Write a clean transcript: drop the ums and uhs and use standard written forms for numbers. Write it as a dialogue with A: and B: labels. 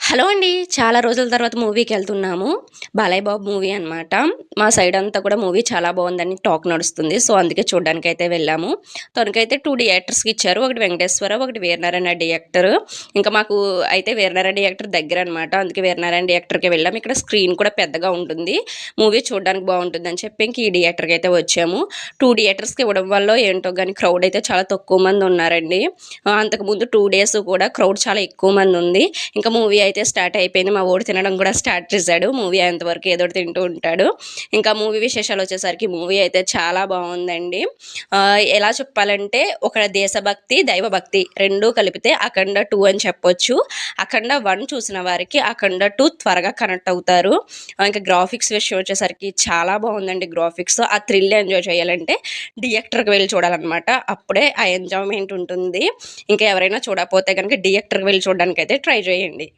A: Hello అండి. చాలా రోజుల తర్వాత మూవీకెళ్తున్నాము. 'బాలయ్య బాబు' మూవీ అనమాట. మా సైడ్ అంతా కూడా మూవీ చాలా బావుందని టాక్ నడుస్తుంది. సో, అందుకే చూడ్డానికైతే వెళ్ళాము. తనకైతే 2 థియేటర్స్‌కి ఇచ్చారు. ఒకటి వెంకటేశ్వర, ఒకటి వీరనారాయణ థియేటర్. ఇంకా మాకు అయితే వీరనారాయణ థియేటర్ దగ్గరనమాట. అందుకే వీరనారాయణ థియేటర్‌కే వెళ్ళాం. ఇక్కడ స్క్రీన్ కూడా పెద్దగా ఉంటుంది. మూవీ చూడ్డానికి బావుంటుందని చెప్పి ఇంక ఈ థియేటర్‌కైతే వచ్చాము. 2 థియేటర్స్‌కి ఇవ్వడం వల్లో ఏంటో గాని క్రౌడ్ అయితే చాలా తక్కువ మంది ఉన్నారండి. అంతకుముందు 2 డేస్ కూడా క్రౌడ్ చాలా ఎక్కువ మంది ఉంది. ఇంకా మూవీ అయితే స్టార్ట్ అయిపోయింది. మా వోడు తినడం కూడా స్టార్ట్ చేశాడు. మూవీ అయ్యేంత వరకు ఏదో ఒకటి తింటూ ఉంటాడు. ఇంకా మూవీ విశేషాలొచ్చేసరికి మూవీ అయితే చాలా బావుందండి. ఎలా చెప్పాలంటే ఒక దేశభక్తి, దైవభక్తి రెండూ కలిపితే 'అఖండ 2' అని చెప్పొచ్చు. 'అఖండ 1' చూసిన వారికి 'అఖండ 2' త్వరగా కనెక్ట్ అవుతారు. ఇంకా గ్రాఫిక్స్ విషయం వచ్చేసరికి చాలా బావుందండి గ్రాఫిక్స్. ఆ థ్రిల్ ఎంజాయ్ చేయాలంటే థియేటర్‌కి వెళ్లి చూడాలనమాట. అప్పుడే ఆ ఎంజాయ్‌మెంట్ ఉంటుంది. ఇంకా ఎవరైనా చూడకపోతే గనుక థియేటర్‌కి వెళ్లి చూడడానికైతే ట్రై చేయండి.